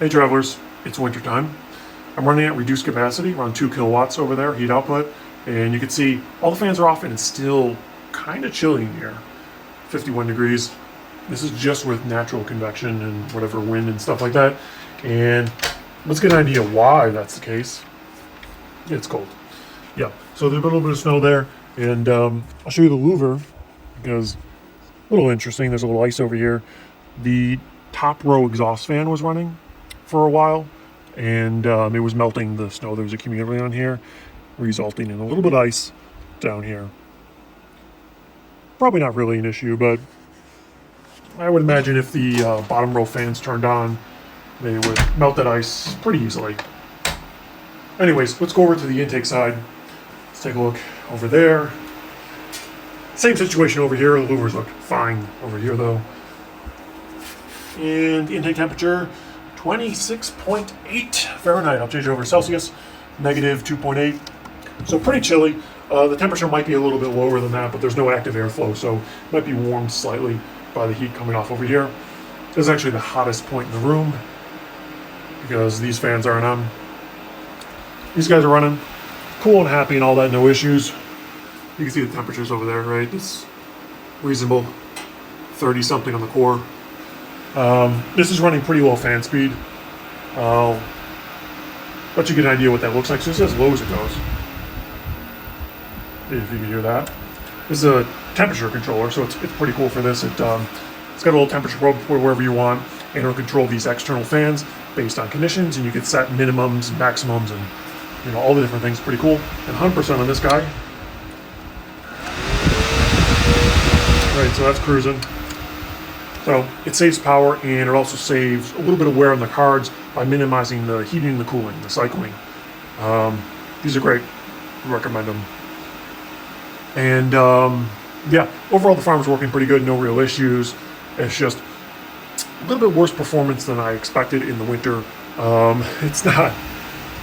Hey travelers, it's winter time. I'm running at reduced capacity, around 2 kilowatts over there, heat output, and you can see all the fans are off and it's still kind of chilly in here. 51 degrees. This is just with natural convection and whatever wind and stuff like that. And let's get an idea why that's the case. It's cold. Yeah, so there's a little bit of snow there, and I'll show you the louver because a little interesting. There's a little ice over here. The top row exhaust fan was running for a while, and it was melting the snow that was accumulating on here, resulting in a little bit of ice down here. Probably not really an issue, but I would imagine if the bottom row fans turned on, they would melt that ice pretty easily. Anyways, let's go over to the intake side. Let's take a look over there. Same situation over here. The louvers look fine over here though. And the intake temperature, 26.8 Fahrenheit. I'll change it over to Celsius, negative 2.8. So pretty chilly. The temperature might be a little bit lower than that, but there's no active airflow, so it might be warmed slightly by the heat coming off over here. This is actually the hottest point in the room because these fans aren't on. These guys are running cool and happy and all that, no issues. You can see the temperatures over there, right? It's reasonable, 30 something on the core. This is running pretty low fan speed. I'll let you get an idea what that looks like. So this is as low as it goes. If you can hear that. This is a temperature controller, so it's pretty cool for this. It's got a little temperature probe for wherever you want, and it'll control these external fans based on conditions, and you can set minimums and maximums and all the different things. Pretty cool. And 100% on this guy. Right, so that's cruising. So it saves power, and it also saves a little bit of wear on the cards by minimizing the heating and the cooling, the cycling. These are great. I recommend them. And yeah, overall the farm's working pretty good, no real issues. It's just a little bit worse performance than I expected in the winter. It's not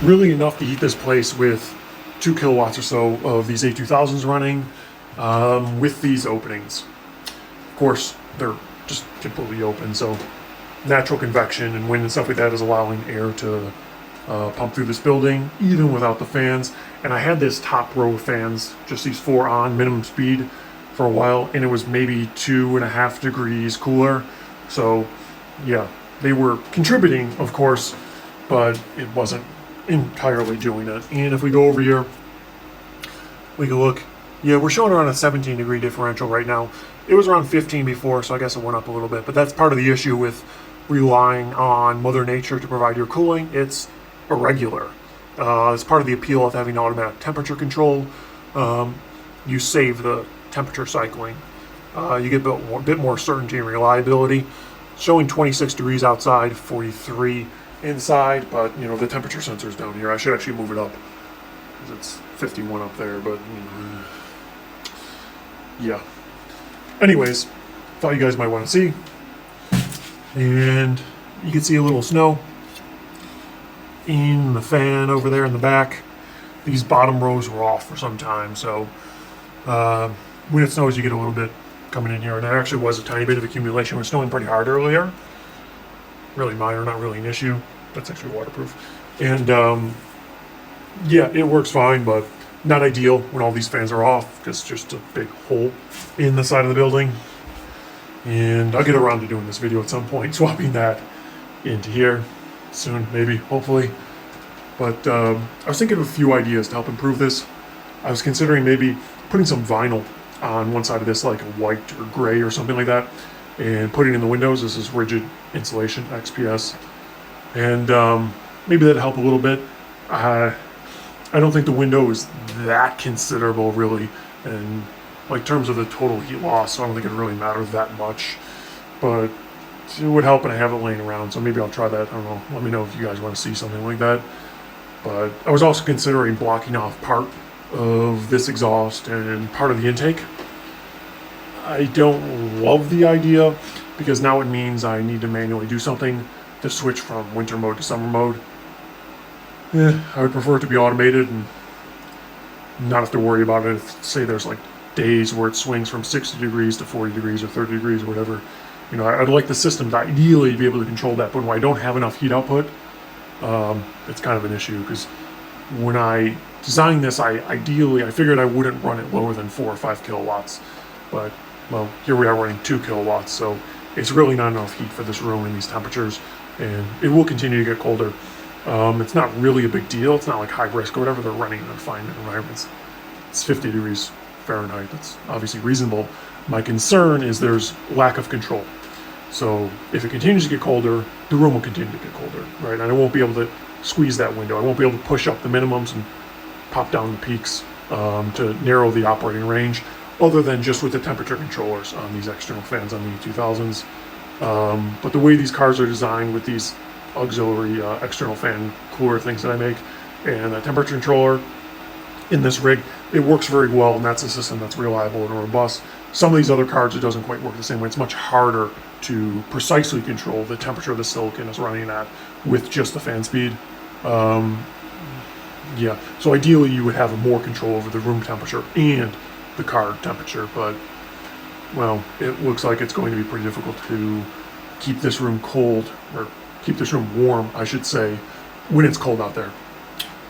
really enough to heat this place with 2 kilowatts or so of these A2000s running with these openings. Of course, they're just completely open, so natural convection and wind and stuff like that is allowing air to pump through this building even without the fans. And I had this top row of fans, just these 4 on minimum speed for a while, and it was maybe 2.5 degrees cooler. So yeah, they were contributing, of course, but it wasn't entirely doing it. And if we go over here, we can look. Yeah, we're showing around a 17 degree differential right now. It was around 15 before, so I guess it went up a little bit, but that's part of the issue with relying on Mother Nature to provide your cooling. It's irregular. It's part of the appeal of having automatic temperature control. You save the temperature cycling. You get a bit more certainty and reliability. Showing 26 degrees outside, 43 inside, but the temperature sensor's down here. I should actually move it up because it's 51 up there, but yeah. Anyways, thought you guys might want to see. And you can see a little snow in the fan over there in the back. These bottom rows were off for some time, so when it snows you get a little bit coming in here, and there actually was a tiny bit of accumulation. It was snowing pretty hard earlier. Really minor, not really an issue. That's actually waterproof. And yeah, it works fine, but not ideal when all these fans are off because it's just a big hole in the side of the building. And I'll get around to doing this video at some point, swapping that into here soon, maybe, hopefully. But I was thinking of a few ideas to help improve this. I was considering maybe putting some vinyl on one side of this, like a white or gray or something like that, and putting in the windows. This is rigid insulation, XPS, and maybe that'd help a little bit. I don't think the window is that considerable, really, in terms of the total heat loss, so I don't think it really matters that much, but it would help, and I have it laying around, so maybe I'll try that. I don't know. Let me know if you guys want to see something like that. But I was also considering blocking off part of this exhaust and part of the intake. I don't love the idea because now it means I need to manually do something to switch from winter mode to summer mode. I would prefer it to be automated and not have to worry about it. If, say, there's days where it swings from 60 degrees to 40 degrees or 30 degrees or whatever, You know, I'd like the system to ideally be able to control that, but when I don't have enough heat output, it's kind of an issue, because when I designed this, I figured I wouldn't run it lower than 4 or 5 kilowatts, but well, here we are running 2 kilowatts, so it's really not enough heat for this room in these temperatures, and it will continue to get colder. It's not really a big deal. It's not like high brisk or whatever they're running in confined environments. It's 50 degrees Fahrenheit. That's obviously reasonable. My concern is there's lack of control. So if it continues to get colder, the room will continue to get colder, right? And I won't be able to squeeze that window. I won't be able to push up the minimums and pop down the peaks to narrow the operating range, other than just with the temperature controllers on these external fans on the E2000s. But the way these cars are designed with these auxiliary external fan cooler things that I make, and that temperature controller in this rig, it works very well, and that's a system that's reliable and robust. Some of these other cards, it doesn't quite work the same way. It's much harder to precisely control the temperature the silicon is running at with just the fan speed. Yeah, so ideally you would have more control over the room temperature and the card temperature, but well, it looks like it's going to be pretty difficult to keep this room cold, or keep this room warm, I should say, when it's cold out there.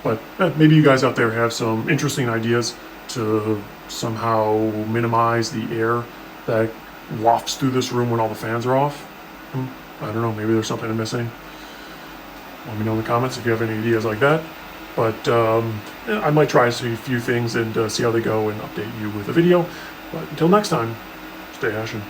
But maybe you guys out there have some interesting ideas to somehow minimize the air that wafts through this room when all the fans are off. I don't know, maybe there's something I'm missing. Let me know in the comments if you have any ideas like that. But I might try a few things and see how they go and update you with a video. But until next time, stay hashing.